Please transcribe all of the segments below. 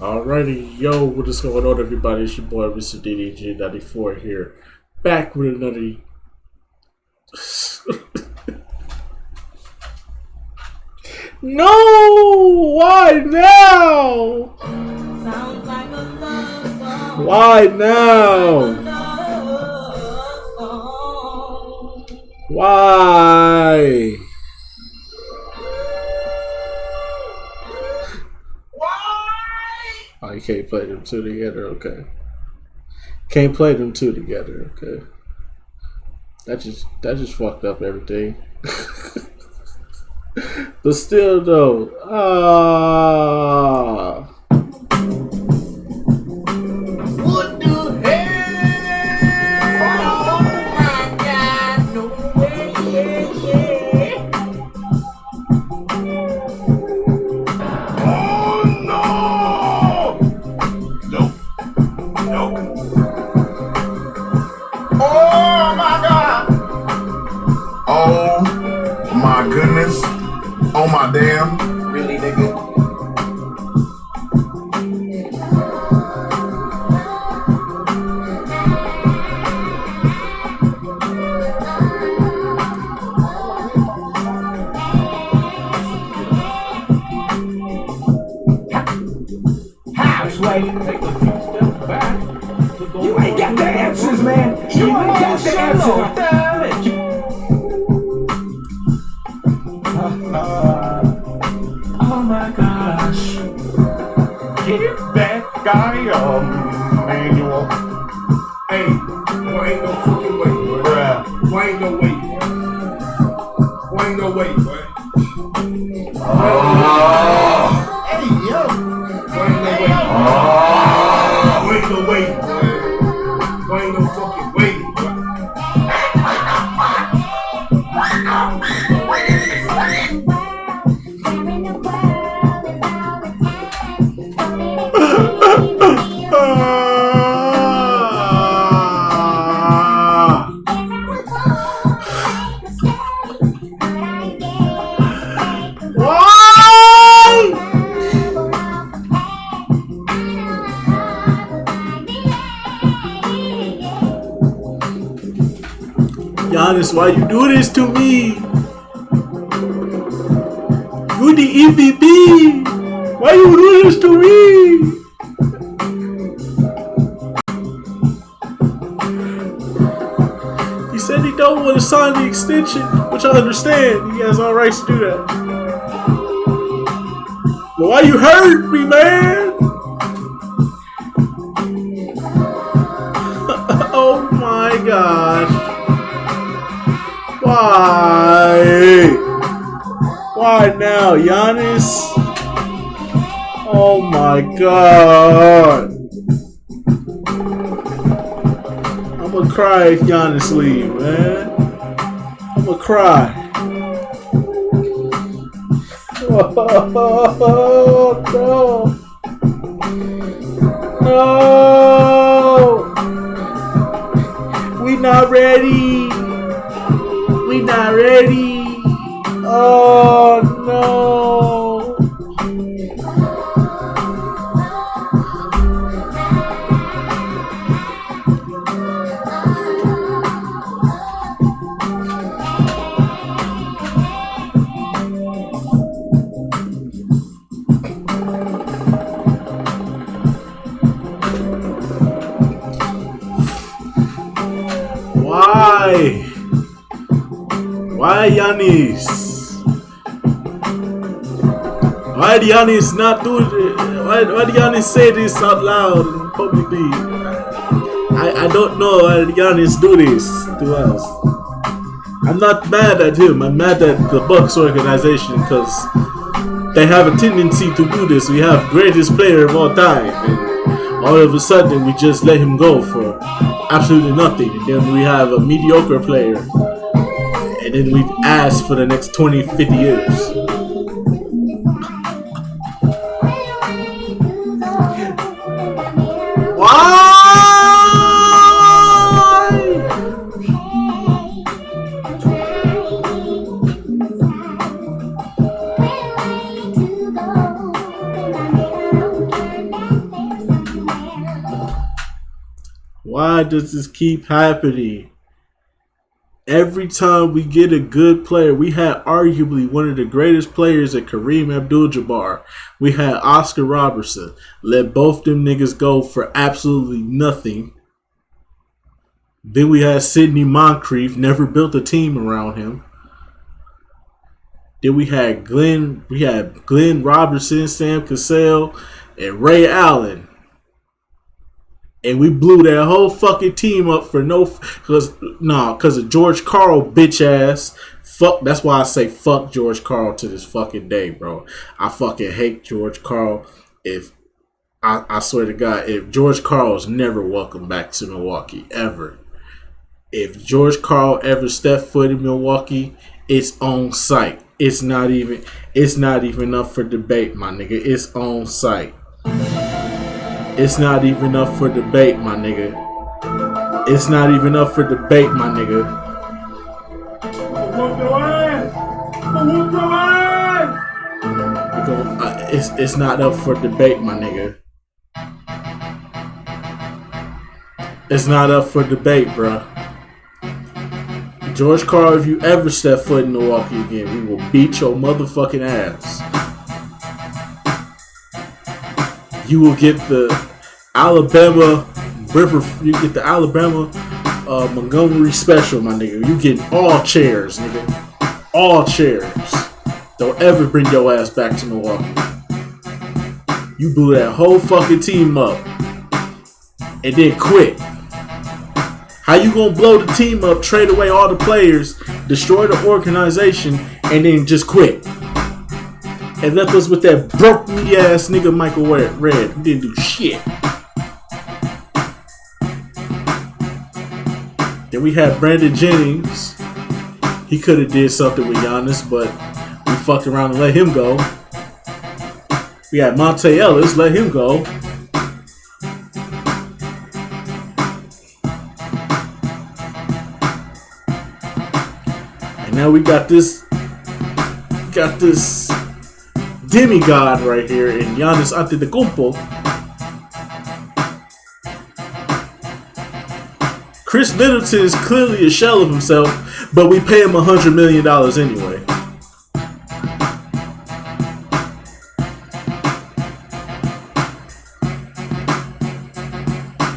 Alrighty, yo, what is going on, everybody? It's your boy, Mr. DDG94 here, back with another. No! Why now? Why now? Why? Oh, you can't play them two together, okay. Can't play them two together, okay. That just fucked up everything. But still though, What the hell? Oh my God, no way, Oh no! Nope. Oh my God! Oh my goodness! Oh my damn! Really, nigga? You ain't got the answers, man. You ain't got the answers. Damn it. Oh my gosh. Get that guy manual. Hey, boy, ain't no fucking way, boy. Bruh. Boy, ain't no way. Boy, ain't no way, boy. Hey, yo. Boy, ain't no way. Boy, ain't no way, boy. Boy, ain't no fucking way, boy. Giannis, why you do this to me? You the MVP. Why you do this to me? He said he don't want to sign the extension, which I understand. He has all rights to do that. But why you hurt me, man? Oh my gosh. Why? Why now, Giannis? Oh my God. I'm gonna cry if Giannis leave, man. I'm gonna cry. Oh, no. No. We not ready. We not ready. Oh no. Why? Why Giannis? Why did Giannis not do it? Why did Giannis say this out loud and publicly? I don't know why did Giannis do this to us. I'm not mad at him. I'm mad at the Bucks organization because they have a tendency to do this. We have greatest player of all time, and all of a sudden we just let him go for absolutely nothing, and then we have a mediocre player. And then we'd ask for the next 20, 50 years. Why? Why does this keep happening? Every time we get a good player, we had arguably one of the greatest players at Kareem Abdul-Jabbar. We had Oscar Robertson. Let both them niggas go for absolutely nothing. Then we had Sidney Moncrief, never built a team around him. Then we had Glenn Robertson, Sam Cassell, and Ray Allen. And we blew that whole fucking team up for because of George Karl bitch ass. Fuck, that's why I say fuck George Karl to this fucking day, bro. I fucking hate George Karl. I swear to God, if George Karl is never welcome back to Milwaukee, ever. If George Karl ever stepped foot in Milwaukee, it's on site. It's not even up for debate, my nigga. It's on site. It's not even up for debate, my nigga. It's not even up for debate, my nigga. It's not up for debate, my nigga. It's not up for debate, bruh. George Karl, if you ever step foot in Milwaukee again, we will beat your motherfucking ass. You will get the Alabama Montgomery special, my nigga. You get all chairs, nigga. All chairs. Don't ever bring your ass back to Milwaukee. You blew that whole fucking team up and then quit. How you gonna blow the team up, trade away all the players, destroy the organization, and then just quit? And left us with that broke me ass nigga Michael Redd who didn't do shit. Then we had Brandon Jennings. He could have did something with Giannis, but we fucked around and let him go. We had Monte Ellis, let him go. And now we got this demigod right here in Giannis Antetokounmpo. Chris Middleton is clearly a shell of himself, but we pay him $100 million anyway.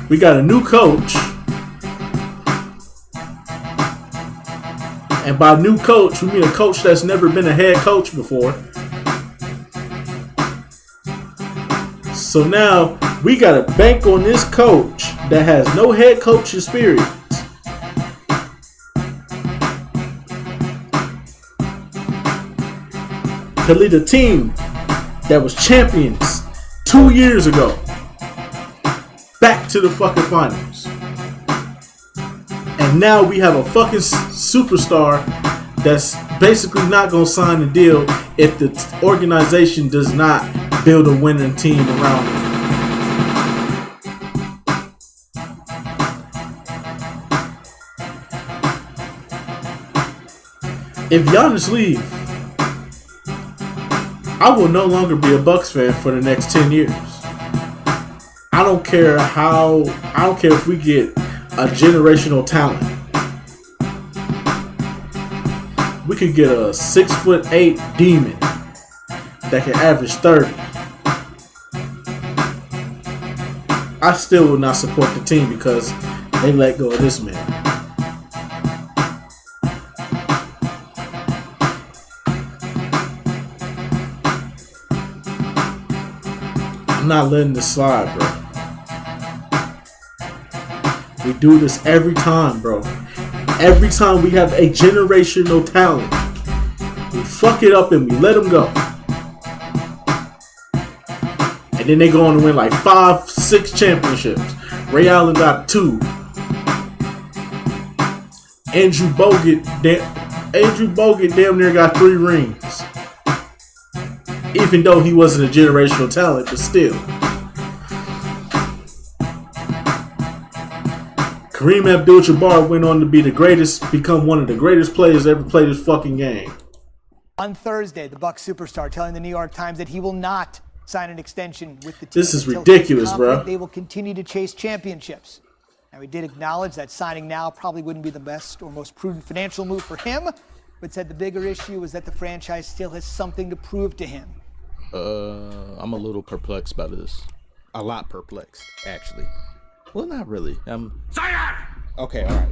We got a new coach. And by new coach, we mean a coach that's never been a head coach before. So now we got to bank on this coach that has no head coach experience. To lead a team that was champions 2 years ago back to the fucking finals. And now we have a fucking superstar that's basically not going to sign a deal if the organization does not build a winning team around him. If Giannis leaves, I will no longer be a Bucks fan for the next 10 years. I don't care if we get a generational talent. We could get a 6'8" demon that can average 30. I still will not support the team because they let go of this man. I'm not letting this slide, bro. We do this every time, bro. Every time we have a generational talent, we fuck it up and we let them go. And then they go on to win like 5-6 championships. Ray Allen got 2. Andrew Bogut damn near got 3 rings. Even though he wasn't a generational talent, but still. Kareem Abdul-Jabbar went on to become one of the greatest players to ever play this fucking game. On Thursday, the Bucks superstar telling the New York Times that he will not sign an extension with the team. This is ridiculous, bro. They will continue to chase championships. Now, he did acknowledge that signing now probably wouldn't be the best or most prudent financial move for him, but said the bigger issue was that the franchise still has something to prove to him. I'm a little perplexed by this. A lot perplexed, actually. Well, not really. Okay, all right.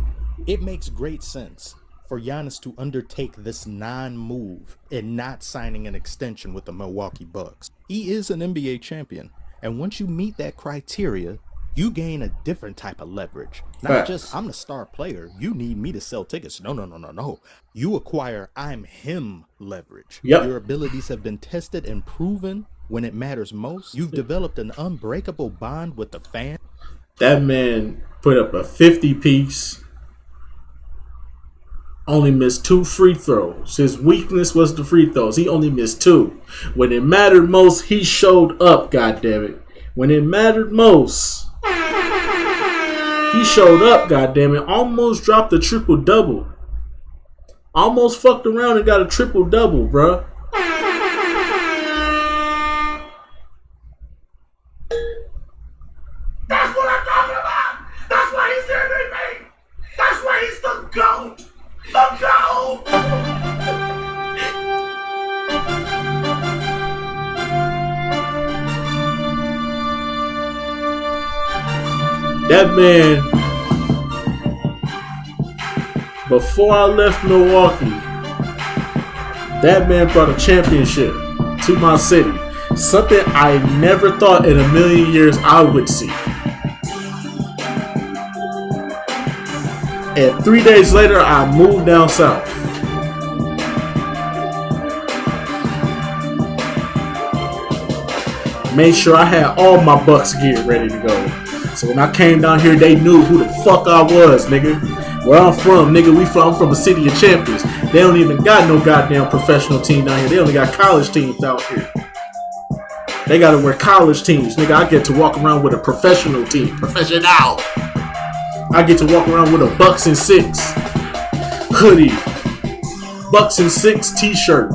It makes great sense for Giannis to undertake this non-move and not signing an extension with the Milwaukee Bucks. He is an NBA champion, and once you meet that criteria, you gain a different type of leverage. Not just, I'm the star player, you need me to sell tickets. No. You acquire I'm him leverage. Yep. Your abilities have been tested and proven when it matters most. You've developed an unbreakable bond with the fan. That man put up a 50-piece, only missed 2 free throws. His weakness was the free throws. He only missed 2. When it mattered most, he showed up, goddammit. When it mattered most, he showed up, goddammit. Almost dropped a triple-double. Almost fucked around and got a triple-double, bruh. That's what I'm talking about. That's why he's MVP. That's why he's the GOAT. The GOAT. That man, before I left Milwaukee, that man brought a championship to my city. Something I never thought in a million years I would see. And 3 days later, I moved down south. Made sure I had all my Bucks gear ready to go. So when I came down here, they knew who the fuck I was, nigga. Where I'm from, nigga, I'm from a city of champions. They don't even got no goddamn professional team down here. They only got college teams out here. They gotta wear college teams, nigga. I get to walk around with a professional team. Professional. I get to walk around with a Bucks and 6 hoodie. Bucks and 6 t-shirt.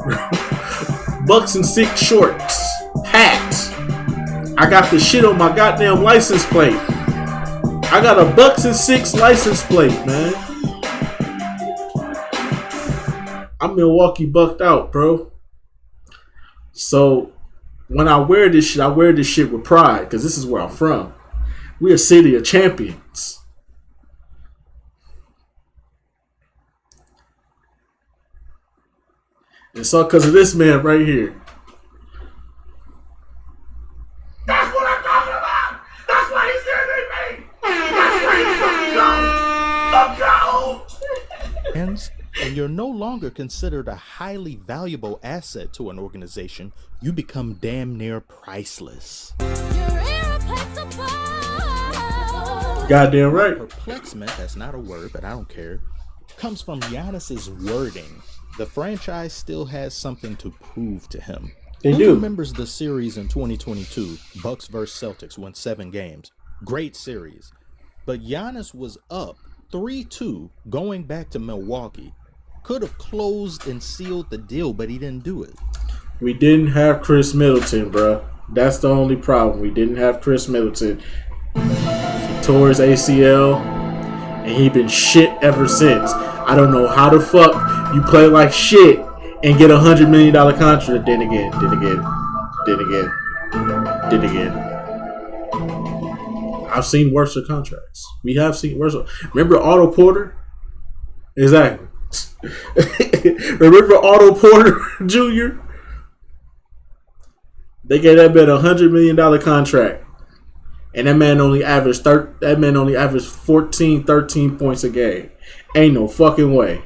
Bucks and 6 shorts. Hat. I got the shit on my goddamn license plate. I got a Bucks and 6 license plate, man. I'm Milwaukee bucked out, bro. So when I wear this shit with pride, because this is where I'm from. We're a city of champions. And so because of this man right here. That's what I'm talking about. That's why he's MVP. That's why he's the GOAT. The GOAT. And you're no longer considered a highly valuable asset to an organization. You become damn near priceless. Goddamn right. Perplexement, that's not a word, but I don't care, comes from Giannis's wording. The franchise still has something to prove to him. They Who do. remembers the series in 2022? Bucks versus Celtics won 7 games. Great series. But Giannis was up 3-2 going back to Milwaukee. Could have closed and sealed the deal, but he didn't do it. We didn't have Chris Middleton, bro. That's the only problem. We didn't have Chris Middleton. He tore his ACL, and he been shit ever since. I don't know how the fuck you play like shit and get $100 million contract. Then again. I've seen worse contracts. We have seen worse. Remember Otto Porter? Exactly. Remember Otto Porter Jr.? They gave that man $100 million contract, and that man only averaged 14, 13 points a game. Ain't no fucking way.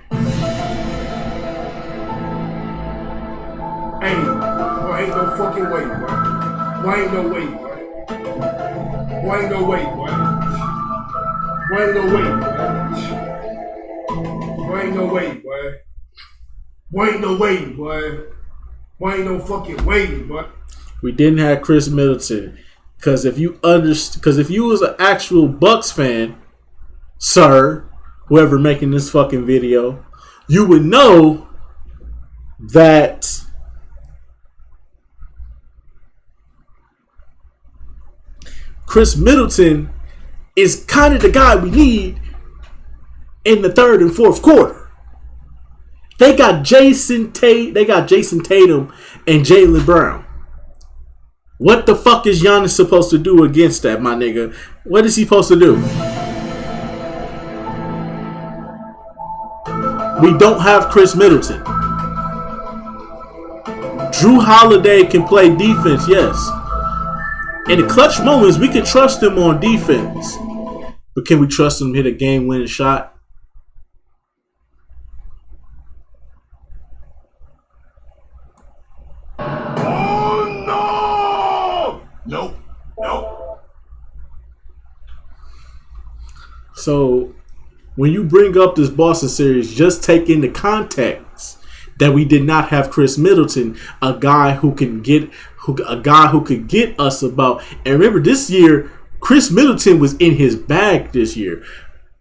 Ain't no fucking way, boy. Boy, ain't no way, boy. Boy, ain't no way, boy. Boy, ain't no way, boy. Boy, ain't no way, boy. Boy, ain't no way, boy. Boy, ain't no fucking way, boy. We didn't have Chris Middleton, because if you was an actual Bucks fan, sir, whoever making this fucking video, you would know that Chris Middleton is kind of the guy we need in the third and fourth quarter. They got Jason Tatum and Jaylen Brown. What the fuck is Giannis supposed to do against that, my nigga? What is he supposed to do? We don't have Chris Middleton. Drew Holiday can play defense, yes. In the clutch moments, we can trust him on defense. But can we trust him to hit a game-winning shot? Oh, no! Nope. So, when you bring up this Boston series, just take into context that we did not have Chris Middleton, a guy who could get us about. And remember, this year, Chris Middleton was in his bag this year.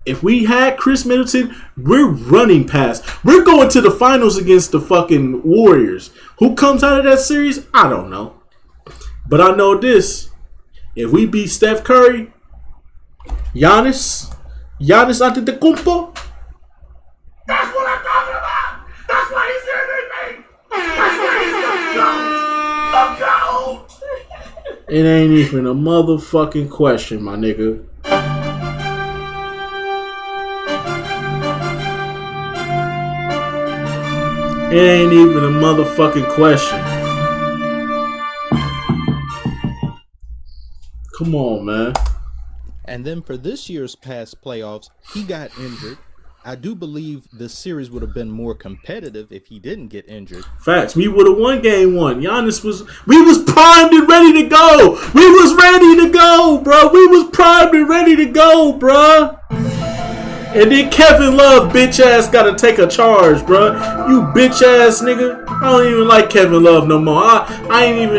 If we had Chris Middleton, we're running past. We're going to the finals against the fucking Warriors. Who comes out of that series? I don't know. But I know this. If we beat Steph Curry, Giannis Antetokounmpo. That's what I'm talking about! That's why he's MVP! That's why he's the GOAT! It ain't even a motherfucking question, my nigga. It ain't even a motherfucking question. Come on, man. And then for this year's past playoffs, he got injured. I do believe the series would have been more competitive if he didn't get injured. Facts. We would have won game one. Giannis was primed and ready to go. We was ready to go, bro. We was primed and ready to go, bro. And then Kevin Love, bitch ass, gotta take a charge, bro. You bitch ass nigga. I don't even like Kevin Love no more. I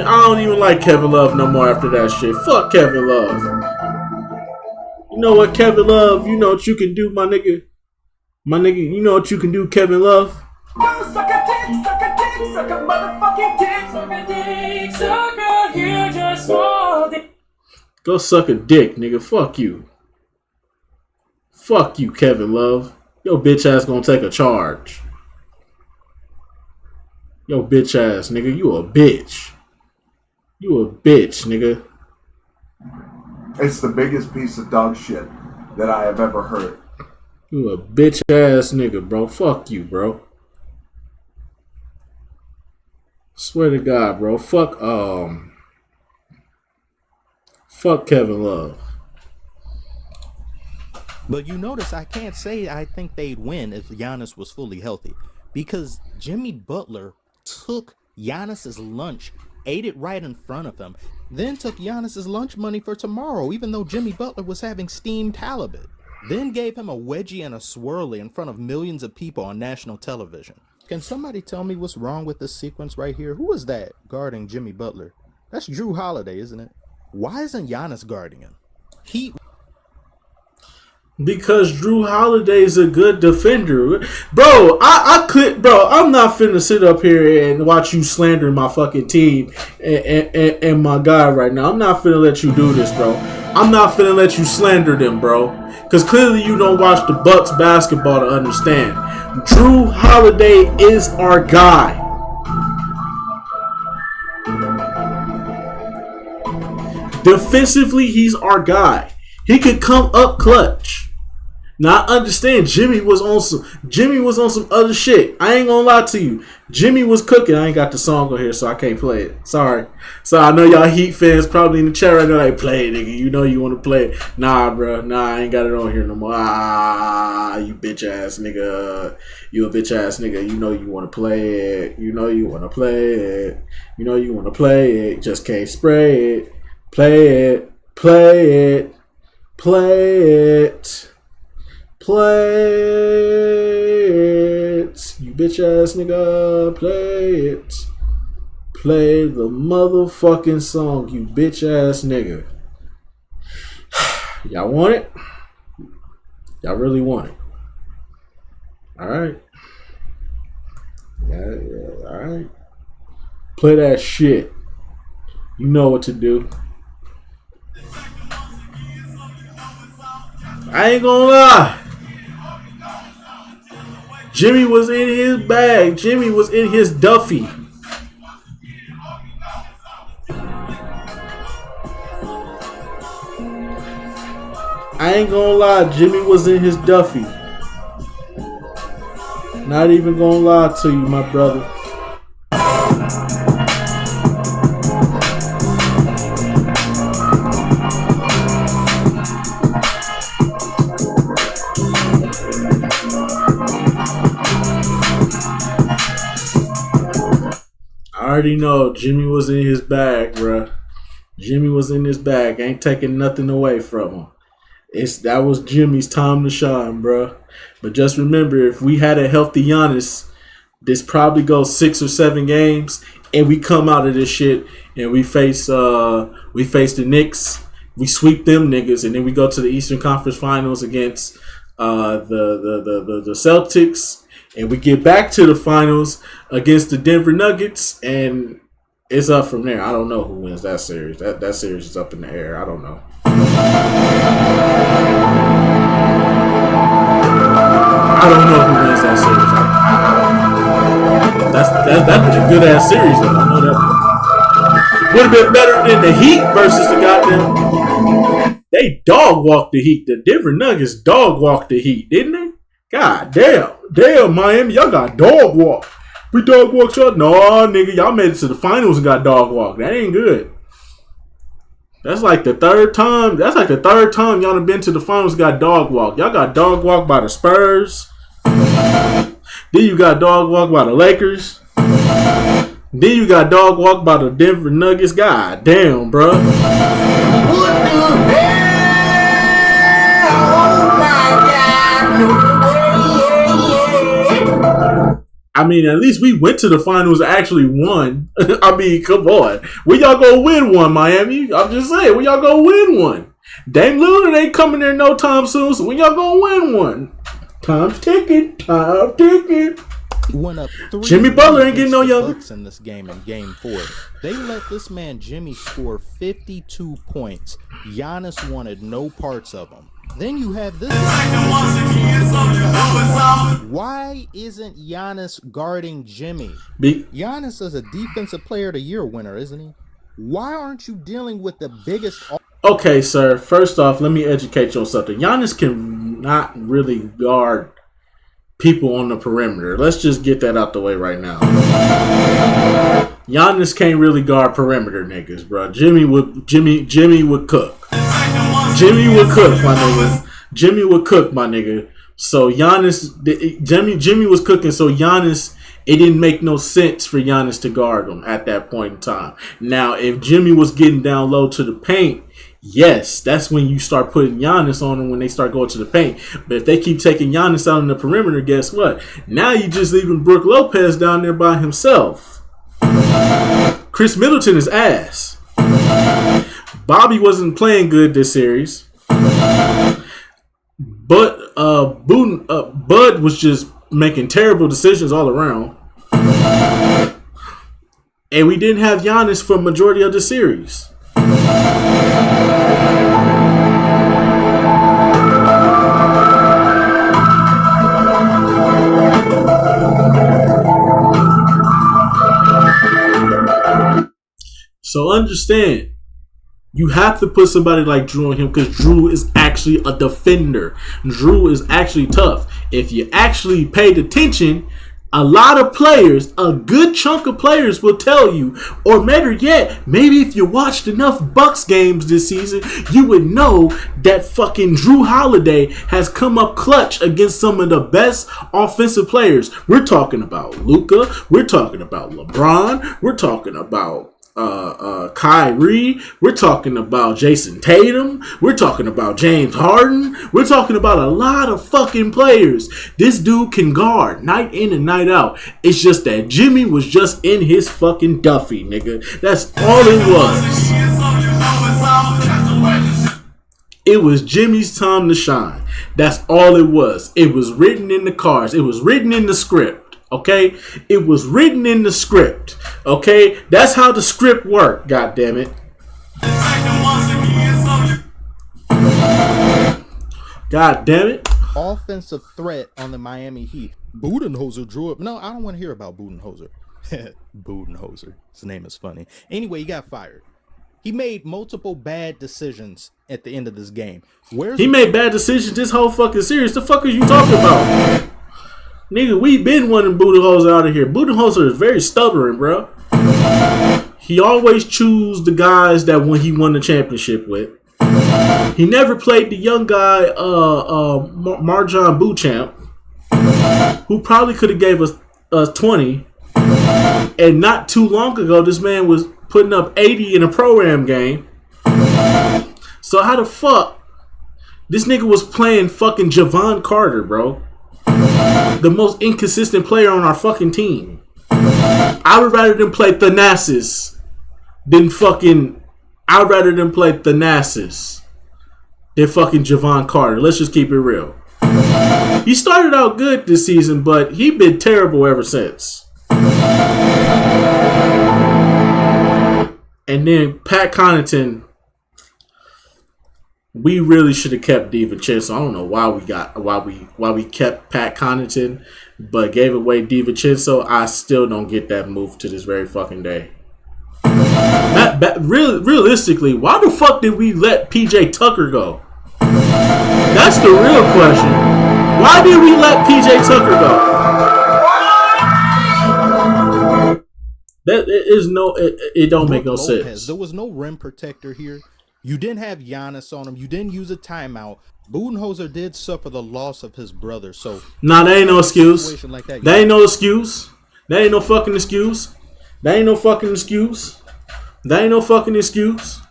don't even like Kevin Love no more after that shit. Fuck Kevin Love. You know what, Kevin Love? You know what you can do, my nigga. My nigga, you know what you can do, Kevin Love? Go suck a dick, suck a dick, suck a motherfucking dick, suck a dick, suck a huge or small dick. Go suck a dick, nigga. Fuck you. Fuck you, Kevin Love. Yo bitch ass gonna take a charge. Yo bitch ass, nigga. You a bitch. You a bitch, nigga. It's the biggest piece of dog shit that I have ever heard. You a bitch ass nigga, bro. Fuck you, bro. Swear to God, bro. Fuck Kevin Love. But you notice I can't say I think they'd win if Giannis was fully healthy, because Jimmy Butler took Giannis's lunch, ate it right in front of him, then took Giannis's lunch money for tomorrow, even though Jimmy Butler was having steamed halibut. Then gave him a wedgie and a swirly in front of millions of people on national television. Can somebody tell me what's wrong with this sequence right here? Who is that guarding Jimmy Butler? That's Drew Holiday, isn't it? Why isn't Giannis guarding him? Because Drew Holiday is a good defender. Bro, I'm not finna sit up here and watch you slander my fucking team and my guy right now. I'm not finna let you do this, bro. I'm not finna let you slander them, bro. Because clearly you don't watch the Bucks basketball to understand. Drew Holiday is our guy. Defensively, he's our guy. He could come up clutch. Now I understand Jimmy was on some other shit. I ain't gonna lie to you. Jimmy was cooking. I ain't got the song on here, so I can't play it. Sorry. So I know y'all Heat fans probably in the chat right now like, play it, nigga. You know you want to play it. Nah, bro. Nah, I ain't got it on here no more. You bitch ass nigga. You a bitch ass nigga. You know you want to play it. You know you want to play it. You know you want to play it. Just can't spray it. Play it. Play it. Play it. Play it. You bitch ass nigga. Play it. Play the motherfucking song, you bitch ass nigga. Y'all want it? Y'all really want it? Alright. Yeah, alright. Play that shit. You know what to do. I ain't gonna lie. Jimmy was in his bag. Jimmy was in his Duffy. I ain't gonna lie. Jimmy was in his Duffy. Not even gonna lie to you, my brother. I already know Jimmy was in his bag, bruh. Jimmy was in his bag. Ain't taking nothing away from him. That was Jimmy's time to shine, bruh. But just remember, if we had a healthy Giannis, this probably goes 6 or 7 games, and we come out of this shit and we face the Knicks. We sweep them niggas, and then we go to the Eastern Conference Finals against the Celtics, and we get back to the finals against the Denver Nuggets, and it's up from there. I don't know who wins that series. That series is up in the air. I don't know. I don't know who wins that series. That's a good ass series though. I know that. Would have been better than the Heat versus the goddamn. They dog walked the Heat. The Denver Nuggets dog walked the Heat, didn't they? God damn, Miami, y'all got dog walked. We dog walked y'all. No, nigga, y'all made it to the finals and got dog walked. That ain't good. That's like the third time. That's like the third time y'all have been to the finals and got dog walked. Y'all got dog walked by the Spurs. Then you got dog walked by the Lakers. Then you got dog walked by the Denver Nuggets. God damn, bro. What the hell? Oh my God. I mean, at least we went to the finals and actually won. I mean, come on. When y'all gonna win one, Miami? I'm just saying, when y'all gonna win one? Dame Lillard ain't coming there no time soon, so when y'all gonna win one? Time's ticking. Time ticking. Went up 3 Jimmy Butler ain't getting no younger. In this game in game 4. They let this man Jimmy score 52 points. Giannis wanted no parts of him. Then you have this. Why isn't Giannis guarding Jimmy? Giannis is a defensive player of the year winner, isn't he? Why aren't you dealing with the biggest? Okay, sir. First off, let me educate you on something. Giannis can not really guard people on the perimeter. Let's just get that out the way right now. Giannis can't really guard perimeter niggas, bro. Jimmy would cook. Jimmy would cook, my nigga. Jimmy would cook, my nigga. So Jimmy was cooking. So Giannis, it didn't make no sense for Giannis to guard him at that point in time. Now, if Jimmy was getting down low to the paint, yes, that's when you start putting Giannis on them when they start going to the paint. But if they keep taking Giannis out on the perimeter, guess what? Now you just leaving Brook Lopez down there by himself. Chris Middleton is ass. Bobby wasn't playing good this series. But Bud was just making terrible decisions all around. And we didn't have Giannis for majority of the series. So understand, you have to put somebody like Drew on him because Drew is actually a defender. Drew is actually tough. If you actually paid attention, a lot of players, a good chunk of players will tell you, or better yet, maybe if you watched enough Bucks games this season, you would know that fucking Drew Holiday has come up clutch against some of the best offensive players. We're talking about Luka. We're talking about LeBron. We're talking about Kyrie. We're talking about Jason Tatum. We're talking about James Harden. We're talking about a lot of fucking players. This dude can guard night in and night out. It's just that Jimmy was just in his fucking Duffy, nigga. That's all it was. It was Jimmy's time to shine. That's all it was. It was written in the cards. It was written in the script. Okay, it was written in the script. Okay, that's how the script worked. God damn it. God damn it. offensive threat on the Miami Heat. Budenholzer drew up. No, I don't want to hear about Budenholzer. Budenholzer. His name is funny. Anyway, he got fired. He made multiple bad decisions at the end of this game. He made bad decisions this whole fucking series. The fuck are you talking about? Nigga, we been wanting Budenholzer out of here. Budenholzer is very stubborn, bro. He always choose the guys that he won the championship with. He never played the young guy, Marjan Beauchamp, who probably could have gave us 20. And not too long ago, this man was putting up 80 in a pro-am game. So how the fuck? This nigga was playing fucking Javon Carter, bro. The most inconsistent player on our fucking team. I would rather than play Thanasis than fucking... I'd rather than play Thanasis than fucking Javon Carter. Let's just keep it real. He started out good this season, but he been terrible ever since. And then Pat Connaughton, we really should have kept DiVincenzo. I don't know why we kept Pat Connaughton, but gave away DiVincenzo. I still don't get that move to this very fucking day. Realistically, why the fuck did we let PJ Tucker go? That's the real question. Why did we let PJ Tucker go? It don't make no sense. There was no rim protector here. You didn't have Giannis on him. You didn't use a timeout. Budenholzer did suffer the loss of his brother. So that ain't no excuse. That ain't no excuse. That ain't no fucking excuse. That ain't no fucking excuse. That ain't no fucking excuse.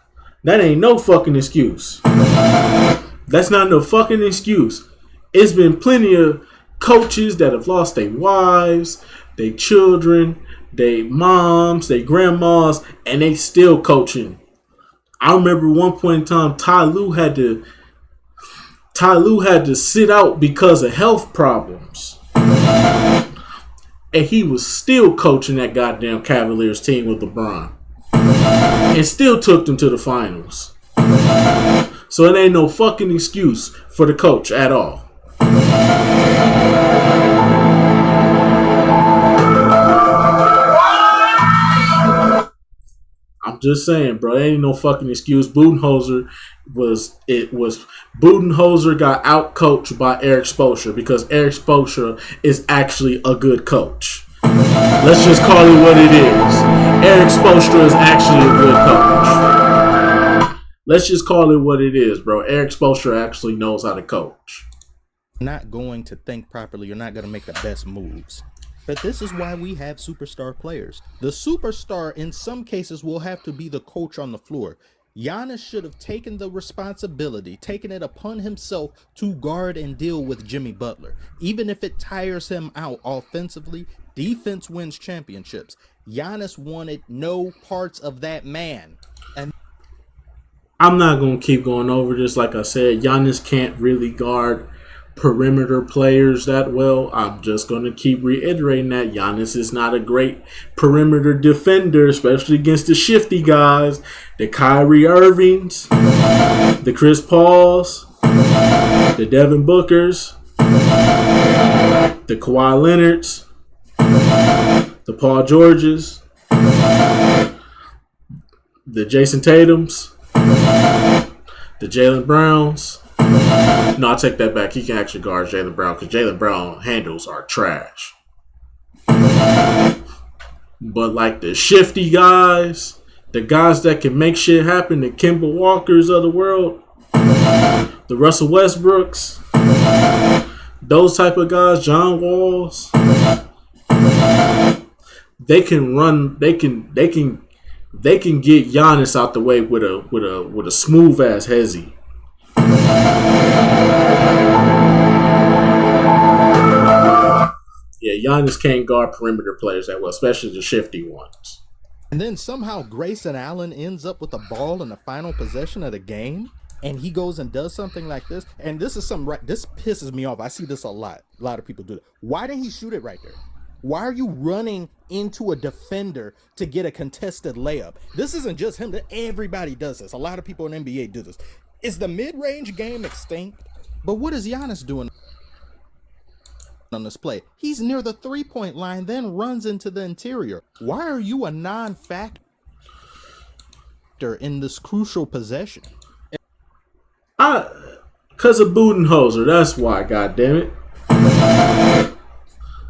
That ain't no fucking excuse. That's not no fucking excuse. It's been plenty of coaches that have lost their wives, their children, their moms, their grandmas, and they still coaching. I remember one point in time, Ty Lue had to sit out because of health problems. And he was still coaching that goddamn Cavaliers team with LeBron. And still took them to the finals. So it ain't no fucking excuse for the coach at all. I'm just saying, bro. There ain't no fucking excuse. Budenholzer got out coached by Eric Spoelstra because Eric Spoelstra is actually a good coach. Let's just call it what it is. Eric Spoelstra is actually a good coach. Let's just call it what it is, bro. Eric Spoelstra actually knows how to coach. Not going to think properly. You're not going to make the best moves. But this is why we have superstar players. The superstar, in some cases, will have to be the coach on the floor. Giannis should have taken the responsibility, taken it upon himself to guard and deal with Jimmy Butler. Even if it tires him out offensively, defense wins championships. Giannis wanted no parts of that man. And I'm not going to keep going over this. Like I said, Giannis can't really guard perimeter players that well. I'm just going to keep reiterating that Giannis is not a great perimeter defender, especially against the shifty guys, the Kyrie Irvings, the Chris Pauls, the Devin Bookers, the Kawhi Leonards, the Paul Georges, the Jason Tatums, the Jaylen Browns. No, I take that back. He can actually guard Jaylen Brown because Jaylen Brown handles are trash. But like the shifty guys, the guys that can make shit happen, the Kemba Walkers of the world, the Russell Westbrooks, those type of guys, John Walls, they can run. They can get Giannis out the way with a smooth ass hezzy. Yeah, Giannis can't guard perimeter players that well, especially the shifty ones. And then somehow Grayson Allen ends up with the ball in the final possession of the game, and he goes and does something like this. And this is this pisses me off. I see this a lot. A lot of people do it. Why didn't he shoot it right there? Why are you running into a defender to get a contested layup? This isn't just him. Everybody does this. A lot of people in NBA do this. Is the mid-range game extinct? But what is Giannis doing on this play? He's near the three-point line, then runs into the interior. Why are you a non-factor in this crucial possession? Because of Budenholzer. That's why, goddammit.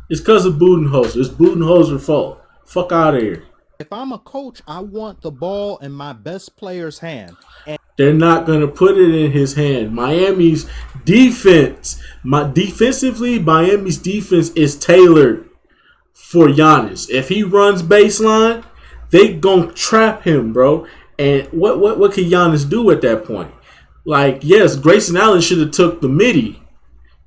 It's because of Budenholzer. It's Budenholzer's fault. Fuck out of here. If I'm a coach, I want the ball in my best player's hand. And they're not going to put it in his hand. Miami's defense, defensively, Miami's defense is tailored for Giannis. If he runs baseline, they going to trap him, bro. And what can Giannis do at that point? Like, yes, Grayson Allen should have took the midi.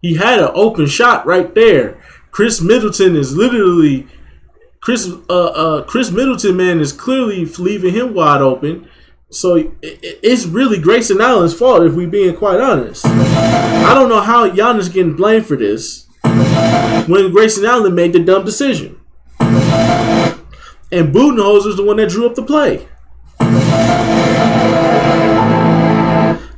He had an open shot right there. Chris Middleton is literally Chris Middleton, man, is clearly leaving him wide open. So it's really Grayson Allen's fault, if we being quite honest. I don't know how Giannis getting blamed for this when Grayson Allen made the dumb decision. And Budenholzer's the one that drew up the play.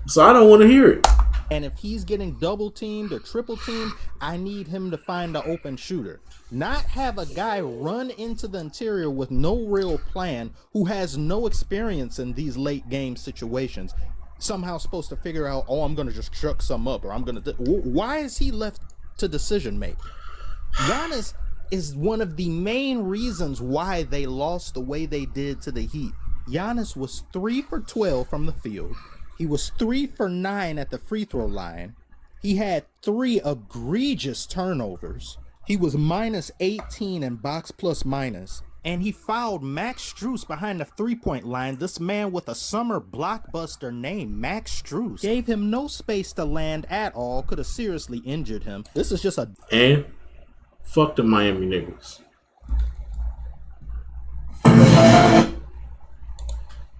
So I don't want to hear it. And if he's getting double teamed or triple teamed, I need him to find the open shooter. Not have a guy run into the interior with no real plan, who has no experience in these late game situations. Somehow supposed to figure out, oh, I'm going to just chuck some up, or I'm going to... Why is he left to decision make? Giannis is one of the main reasons why they lost the way they did to the Heat. Giannis was 3 for 12 from the field. He was 3 for 9 at the free throw line. He had 3 egregious turnovers. He was minus 18 in box plus minus. And he fouled Max Strus behind the three-point line. This man with a summer blockbuster name, Max Strus, gave him no space to land at all. Could have seriously injured him. This is just a... And fuck the Miami niggas.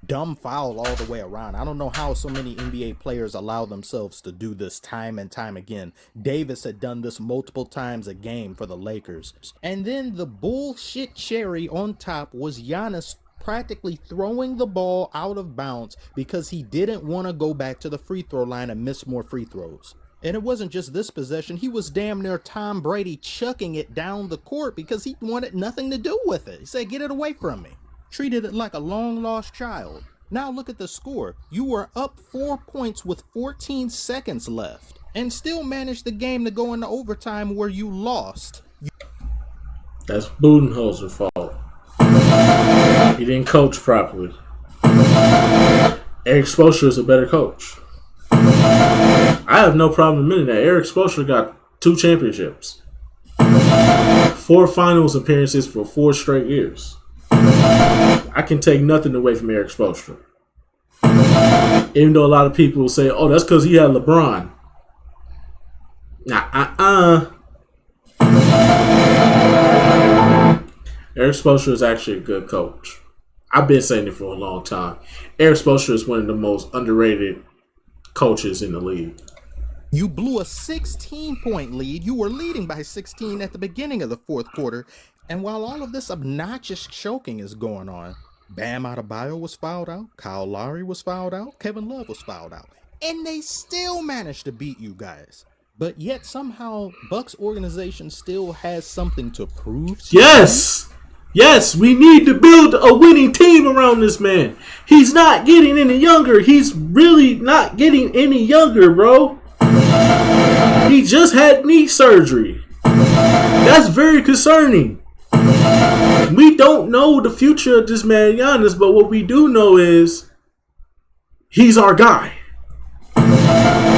Dumb foul all the way around. I don't know how so many NBA players allow themselves to do this time and time again. Davis had done this multiple times a game for the Lakers. And then the bullshit cherry on top was Giannis practically throwing the ball out of bounds because he didn't want to go back to the free throw line and miss more free throws. And it wasn't just this possession. He was damn near Tom Brady chucking it down the court because he wanted nothing to do with it. He said, get it away from me. Treated it like a long-lost child. Now look at the score. You were up 4 points with 14 seconds left and still managed the game to go into overtime where you lost. That's Budenholzer's fault. He didn't coach properly. Eric Spoelstra is a better coach. I have no problem admitting that. Eric Spoelstra got 2 championships. 4 finals appearances for 4 straight years. I can take nothing away from Eric Spoelstra. Even though a lot of people will say, oh, that's because he had LeBron. Eric Spoelstra is actually a good coach. I've been saying it for a long time. Eric Spoelstra is one of the most underrated coaches in the league. You blew a 16-point lead. You were leading by 16 at the beginning of the fourth quarter. And while all of this obnoxious choking is going on, Bam Adebayo was fouled out, Kyle Lowry was fouled out, Kevin Love was fouled out. And they still managed to beat you guys. But yet somehow Bucks organization still has something to prove to Yes! Yes, we need to build a winning team around this man. He's not getting any younger. He's really not getting any younger, bro. He just had knee surgery. That's very concerning. We don't know the future of this man Giannis, but what we do know is he's our guy.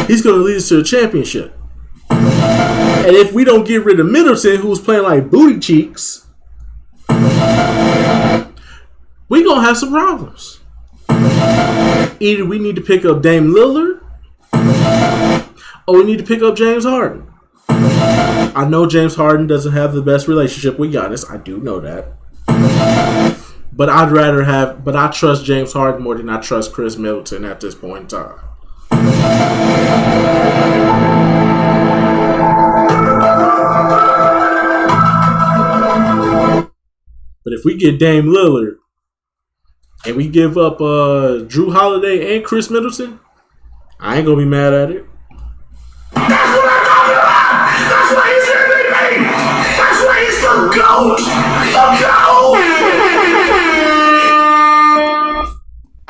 He's going to lead us to a championship. And if we don't get rid of Middleton, who's playing like booty cheeks, we're going to have some problems. Either we need to pick up Dame Lillard or we need to pick up James Harden. I know James Harden doesn't have the best relationship with Giannis. I do know that. But I trust James Harden more than I trust Chris Middleton at this point in time. But if we get Dame Lillard and we give up Drew Holiday and Chris Middleton, I ain't going to be mad at it.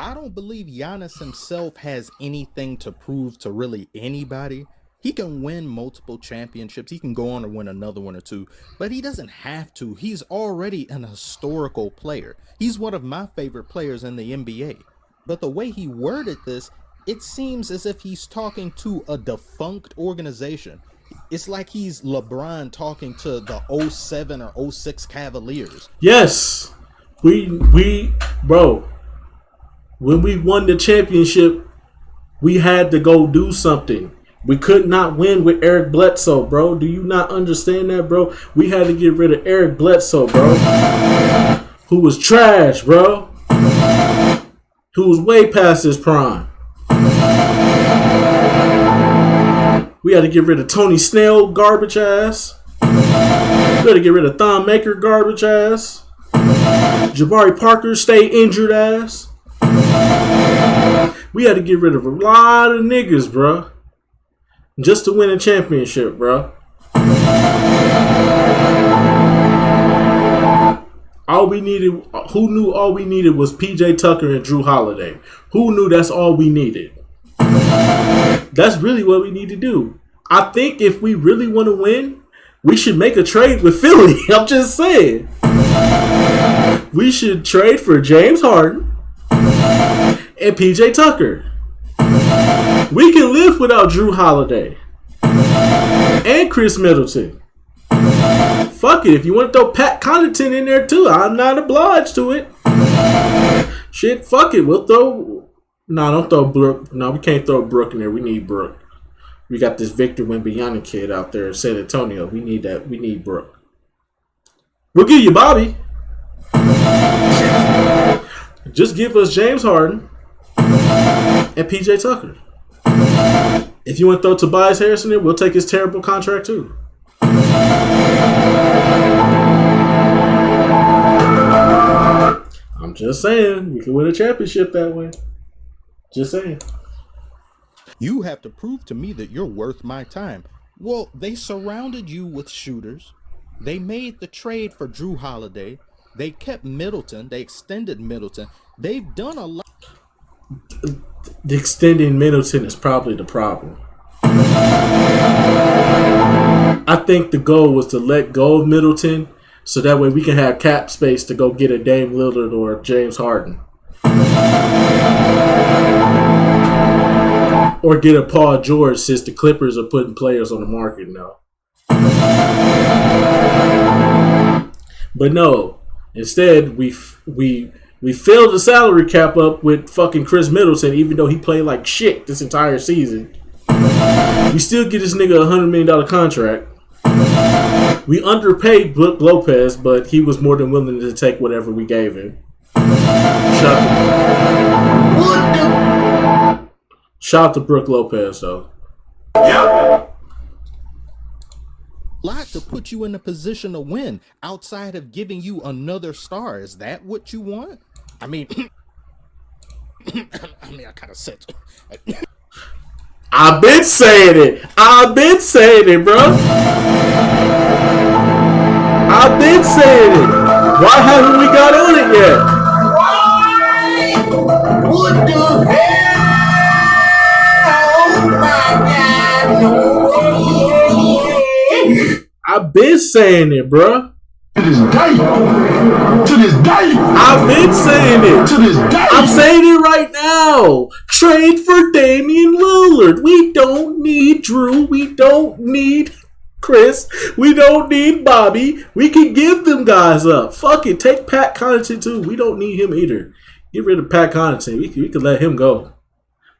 I don't believe Giannis himself has anything to prove to really anybody. He can win multiple championships. He can go on to win another one or two, but he doesn't have to. He's already an historical player. He's one of my favorite players in the NBA. But the way he worded this, it seems as if he's talking to a defunct organization. It's like he's LeBron talking to the 07 or 06 Cavaliers. Yes, bro, when we won the championship, we had to go do something. We could not win with Eric Bledsoe, bro. Do you not understand that, bro? We had to get rid of Eric Bledsoe, bro, who was trash, bro, who was way past his prime. We had to get rid of Tony Snell, garbage ass. We had to get rid of Thon Maker, garbage ass. Jabari Parker, stay injured ass. We had to get rid of a lot of niggas, bro, just to win a championship, bro. All we needed, who knew all we needed was PJ Tucker and Drew Holiday? Who knew that's all we needed? That's really what we need to do. I think if we really want to win, we should make a trade with Philly. I'm just saying. We should trade for James Harden and PJ Tucker. We can live without Drew Holiday and Chris Middleton. Fuck it. If you want to throw Pat Connaughton in there too, I'm not obliged to it. Shit, fuck it. We'll throw... No, don't throw Brooke. No, we can't throw Brooke in there. We need Brooke. We got this Victor Wembanyama kid out there in San Antonio. We need that. We need Brooke. We'll give you Bobby. Just give us James Harden and PJ Tucker. If you want to throw Tobias Harris in there, we'll take his terrible contract too. I'm just saying, we can win a championship that way. Just saying. You have to prove to me that you're worth my time. Well, they surrounded you with shooters. They made the trade for Drew Holiday. They kept Middleton. They extended Middleton. They've done a lot. The extending Middleton is probably the problem. I think the goal was to let go of Middleton so that way we can have cap space to go get a Dame Lillard or James Harden. Or get a Paul George since the Clippers are putting players on the market now. But no, instead we filled the salary cap up with fucking Chris Middleton, even though he played like shit this entire season. We still get this nigga a $100 million contract. We underpaid Brook Lopez, but he was more than willing to take whatever we gave him. Shout out to Brook Lopez, though. Lot to put you in a position to win outside of giving you another star. Is that what you want? I mean, I kind of said. I've been saying it. I've been saying it, bro. I've been saying it. Why haven't we got on it yet? What the hell? Oh my God. I've been saying it, bro. To this day. I've been saying it. To this day. I'm saying it right now. Trade for Damian Lillard. We don't need Drew. We don't need Chris. We don't need Bobby. We can give them guys up. Fuck it. Take Pat Connaughton too. We don't need him either. Get rid of Pat Connaughton. We can let him go.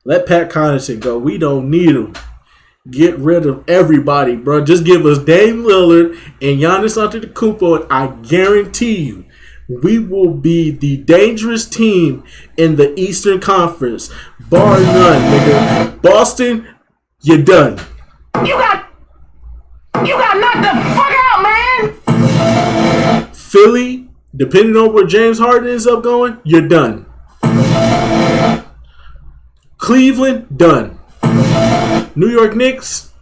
Let Pat Connaughton go. We don't need him. Get rid of everybody, bro. Just give us Dame Lillard and Giannis Antetokounmpo, and I guarantee you, we will be the dangerous team in the Eastern Conference, bar none, nigga. Boston, you're done. You got knocked the fuck out, man! Philly, depending on where James Harden ends up going, you're done. Cleveland, done. New York Knicks,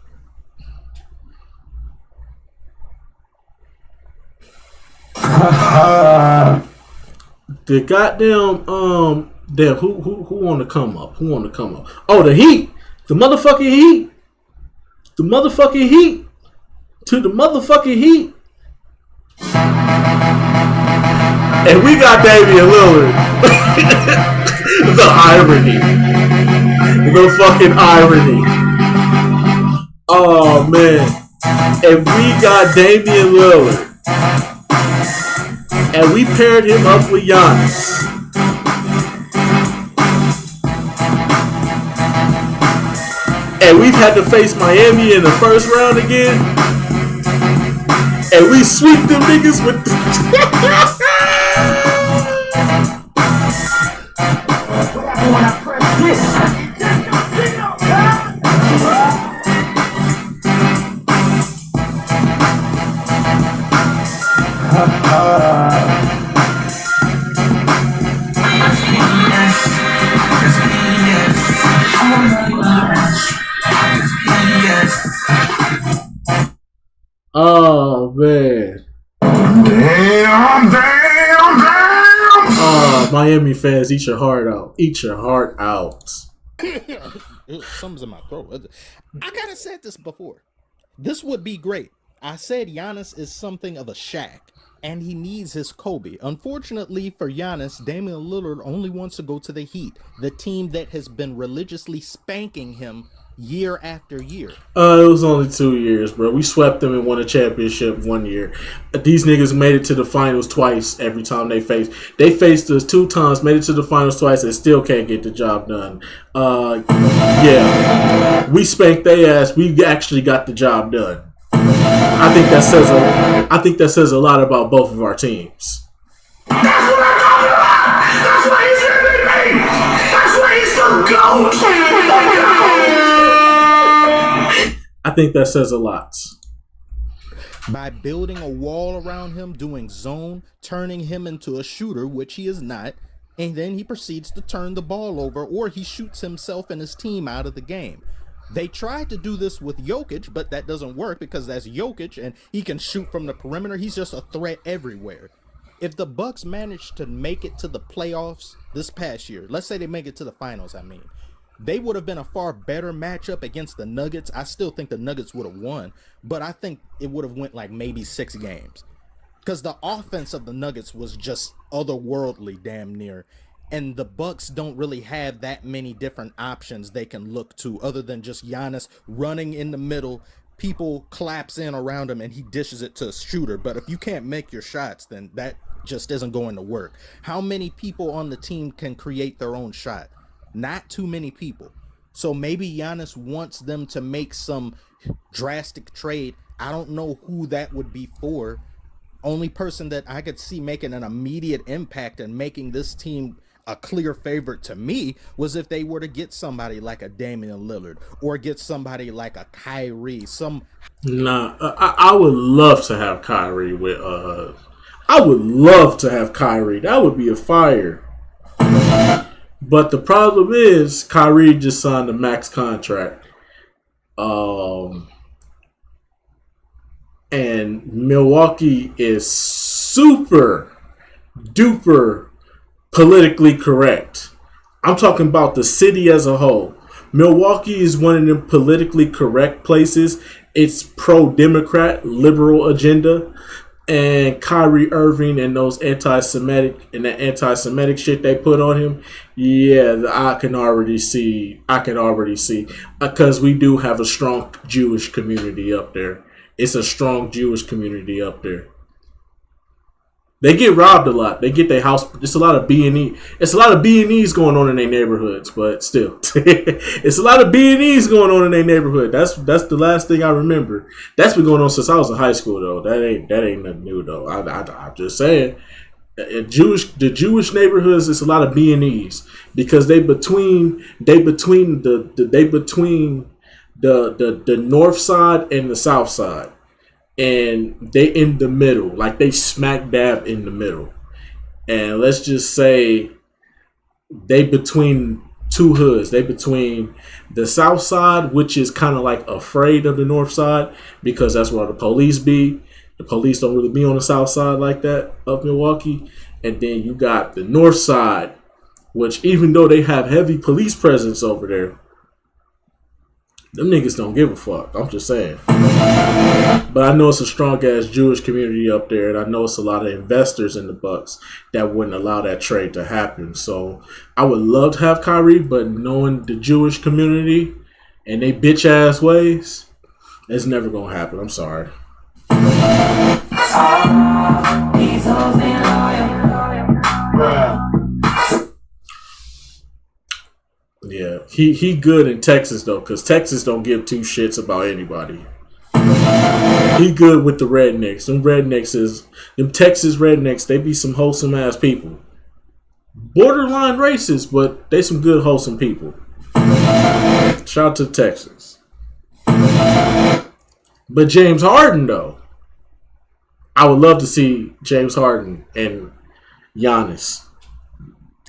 The goddamn damn who want to come up? Who want to come up? Oh, the Heat, the motherfucking Heat, the motherfucking Heat, to the motherfucking Heat, and we got Damian Lillard. The irony, the fucking irony. Oh man, and we got Damian Lillard. And we paired him up with Giannis. And we've had to face Miami in the first round again. And we sweep them niggas with Oh man. Damn. Oh, Miami fans, eat your heart out. Eat your heart out. Something's in my throat. I kind of said this before. This would be great. I said Giannis is something of a Shaq, and he needs his Kobe. Unfortunately for Giannis, Damian Lillard only wants to go to the Heat, the team that has been religiously spanking him year after year. It was only 2 years, bro. We swept them and won a championship 1 year. These niggas made it to the finals twice every time they faced. They faced us 2 times, made it to the finals twice, and still can't get the job done. Yeah. We spanked their ass. We actually got the job done. I think that says a lot about both of our teams. That's what I'm talking about! That's why he's MVP! That's why he's the GOAT! I think that says a lot. By building a wall around him, doing zone, turning him into a shooter, which he is not, and then he proceeds to turn the ball over, or he shoots himself and his team out of the game. They tried to do this with Jokic, but that doesn't work because that's Jokic and he can shoot from the perimeter. He's just a threat everywhere. If the Bucks managed to make it to the playoffs this past year, let's say they make it to the finals, they would have been a far better matchup against the Nuggets. I still think the Nuggets would have won, but I think it would have went like maybe 6 games because the offense of the Nuggets was just otherworldly damn near. And the Bucks don't really have that many different options they can look to other than just Giannis running in the middle. People collapse in around him and he dishes it to a shooter. But if you can't make your shots, then that just isn't going to work. How many people on the team can create their own shot? Not too many people. So maybe Giannis wants them to make some drastic trade. I don't know who that would be for. Only person that I could see making an immediate impact and making this team a clear favorite to me was if they were to get somebody like a Damian Lillard or get somebody like a Kyrie. I would love to have Kyrie with. I would love to have Kyrie. That would be a fire. But the problem is Kyrie just signed a max contract. And Milwaukee is super duper politically correct. I'm talking about the city as a whole. Milwaukee is one of the politically correct places. It's pro-Democrat, liberal agenda. And Kyrie Irving and those anti-Semitic shit they put on him, yeah, I can already see. Because we do have a strong Jewish community up there. It's a strong Jewish community up there. They get robbed a lot. They get their house. It's a lot of B&E. It's a lot of B&Es going on in their neighborhoods, but still, it's a lot of B&Es going on in their neighborhood. That's the last thing I remember. That's been going on since I was in high school, though. That ain't nothing new, though. I'm just saying, the Jewish neighborhoods. It's a lot of B&Es because they between the north side and the south side. And they in the middle, like they smack dab in the middle. And let's just say they between 2 hoods. They between the south side, which is kind of like afraid of the north side because that's where the police be. The police don't really be on the south side like that of Milwaukee. And then you got the north side, which even though they have heavy police presence over there, them niggas don't give a fuck. I'm just saying. But I know it's a strong ass Jewish community up there, and I know it's a lot of investors in the Bucks that wouldn't allow that trade to happen. So I would love to have Kyrie, but knowing the Jewish community and they bitch ass ways, it's never gonna happen. I'm sorry. Yeah, he good in Texas though, cause Texas don't give two shits about anybody. He good with the rednecks. Them Texas rednecks. They be some wholesome ass people. Borderline racist, but they some good wholesome people. Shout out to Texas. But James Harden though, I would love to see James Harden and Giannis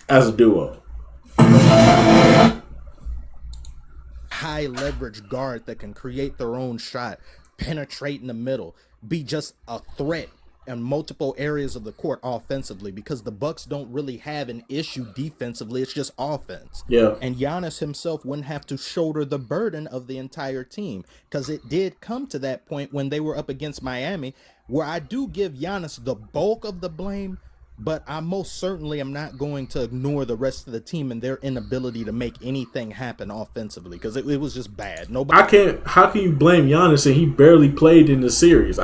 as a duo. High leverage guard that can create their own shot, penetrate in the middle, be just a threat in multiple areas of the court offensively, because the Bucks don't really have an issue defensively. It's just offense. Yeah. And Giannis himself wouldn't have to shoulder the burden of the entire team, because it did come to that point when they were up against Miami where I do give Giannis the bulk of the blame, but I most certainly am not going to ignore the rest of the team and their inability to make anything happen offensively, because it was just bad. How can you blame Giannis and he barely played in the series?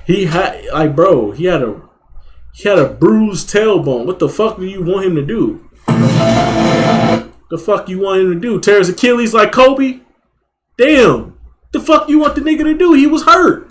He had a bruised tailbone. What the fuck do you want him to do? The fuck you want him to do? Tear his Achilles like Kobe? Damn. The fuck you want the nigga to do? He was hurt.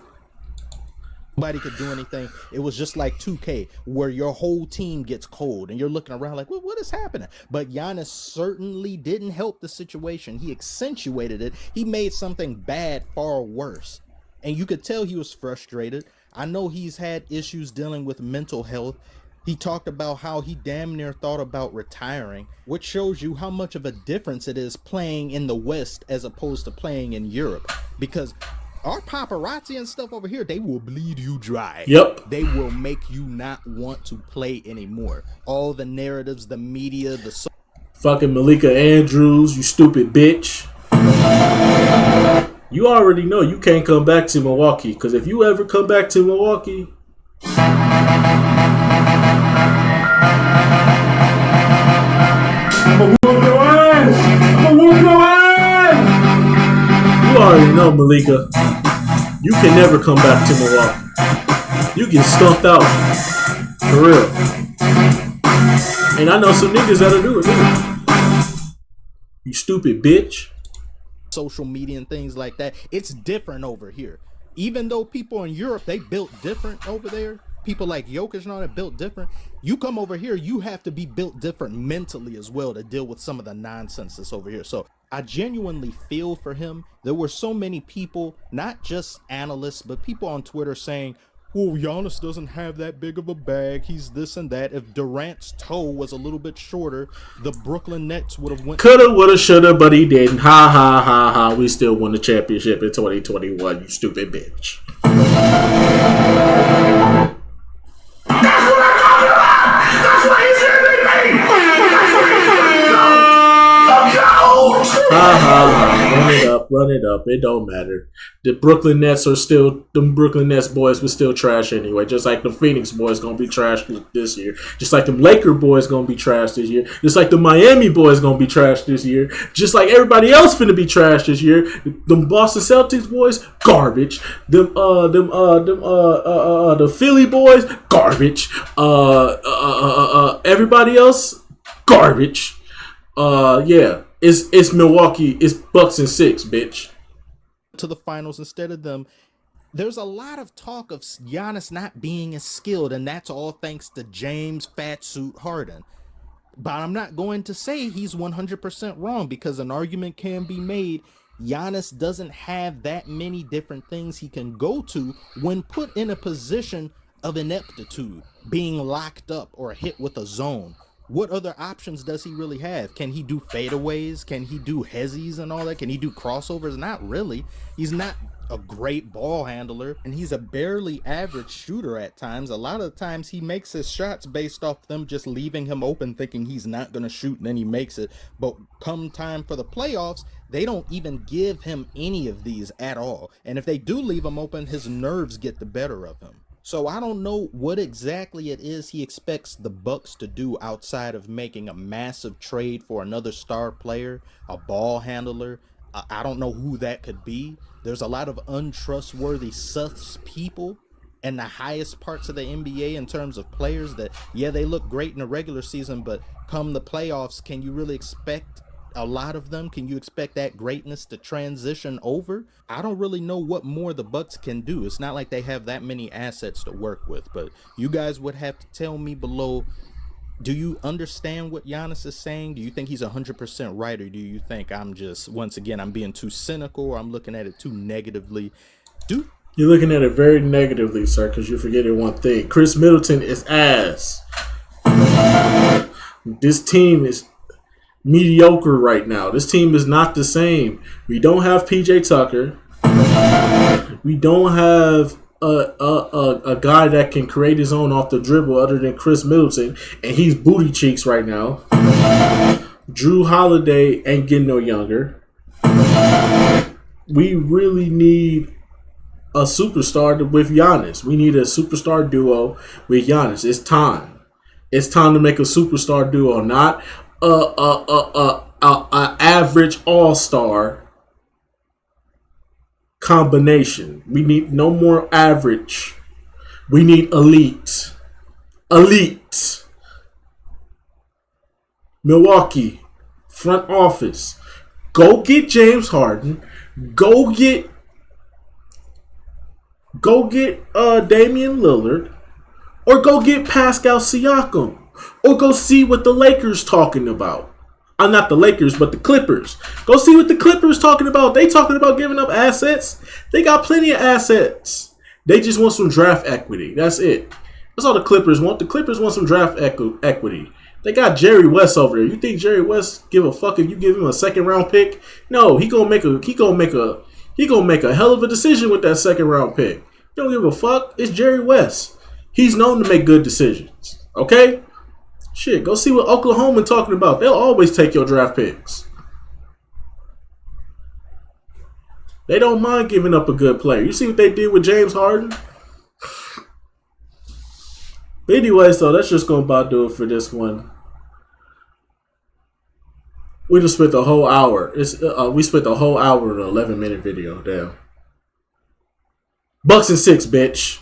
Nobody could do anything. It was just like 2K, where your whole team gets cold and you're looking around like, what is happening? But Giannis certainly didn't help the situation. He accentuated it. He made something bad far worse. And you could tell he was frustrated. I know he's had issues dealing with mental health. He talked about how he damn near thought about retiring, which shows you how much of a difference it is playing in the West as opposed to playing in Europe. Because our paparazzi and stuff over here, they will bleed you dry. Yep. They will make you not want to play anymore. All the narratives, the media, fucking Malika Andrews, you stupid bitch. You already know you can't come back to Milwaukee, because if you ever come back to Milwaukee, I'ma whoop your ass! I'ma whoop your ass! you already know, Malika, you can never come back to Milwaukee. You get stumped out. For real. And I know some niggas that'll do it, too. You stupid bitch. social media and things like that. It's different over here. Even though people in Europe, they built different over there. People like Jokic and all that built different. You come over here, you have to be built different mentally as well to deal with some of the nonsense that's over here. So I genuinely feel for him. There were so many people, not just analysts, but people on Twitter saying, well, Giannis doesn't have that big of a bag. He's this and that. If Durant's toe was a little bit shorter, the Brooklyn Nets would have went. Coulda, woulda, shoulda, but he didn't. Ha, ha, ha, ha. We still won the championship in 2021, you stupid bitch. Run it up. It don't matter. The Brooklyn Nets boys were still trash anyway. Just like the Phoenix boys gonna be trash this year. Just like the Laker boys gonna be trash this year. Just like the Miami boys gonna be trash this year. Just like everybody else finna be trash this year. Them Boston Celtics boys, garbage. The Philly boys, garbage. Everybody else, garbage. Yeah. It's Milwaukee. It's Bucks and 6, bitch. To the finals instead of them. There's a lot of talk of Giannis not being as skilled, and that's all thanks to James Fatsuit Harden. But I'm not going to say he's 100% wrong, because an argument can be made. Giannis doesn't have that many different things he can go to when put in a position of ineptitude, being locked up or hit with a zone. What other options does he really have? Can he do fadeaways? Can he do hezzies and all that? Can he do crossovers? Not really. He's not a great ball handler, and he's a barely average shooter at times. A lot of times he makes his shots based off them just leaving him open, thinking he's not going to shoot, and then he makes it. But come time for the playoffs, they don't even give him any of these at all. And if they do leave him open, his nerves get the better of him. So I don't know what exactly it is he expects the Bucks to do outside of making a massive trade for another star player, a ball handler. I don't know who that could be. There's a lot of untrustworthy sus people in the highest parts of the NBA in terms of players that, yeah, they look great in the regular season, but come the playoffs, can you really expect a lot of them? Can you expect that greatness to transition over? I don't really know what more the Bucks can do. It's not like they have that many assets to work with, but you guys would have to tell me below. Do you understand what Giannis is saying? Do you think he's 100% right, or do you think I'm just, once again, I'm being too cynical, or I'm looking at it too negatively? You're looking at it very negatively, sir, because you're forgetting one thing. Chris Middleton is ass. This team is mediocre right now. This team is not the same. We don't have PJ Tucker. We don't have a guy that can create his own off the dribble other than Chris Middleton, and he's booty cheeks right now. Drew Holiday ain't getting no younger. We really need a superstar with Giannis. We need a superstar duo with Giannis. It's time. It's time to make a superstar duo, not a average all-star combination. We need no more average. We need elite. Elite. Milwaukee, front office. Go get James Harden. Go get Damian Lillard. Or go get Pascal Siakam. Or go see what the Lakers talking about. I'm not the Lakers, but the Clippers. Go see what the Clippers talking about. They talking about giving up assets. They got plenty of assets. They just want some draft equity. That's it. That's all the Clippers want. The Clippers want some draft equity. They got Jerry West over there. You think Jerry West give a fuck if you give him a second round pick? No, he gonna make a hell of a decision with that second round pick. He don't give a fuck. It's Jerry West. He's known to make good decisions. Okay? Shit, go see what Oklahoma talking about. They'll always take your draft picks. They don't mind giving up a good player. You see what they did with James Harden? But anyway, so that's just going to about do it for this one. We just spent the whole hour. We spent the whole hour in an 11-minute video. Damn. Bucks and 6, bitch.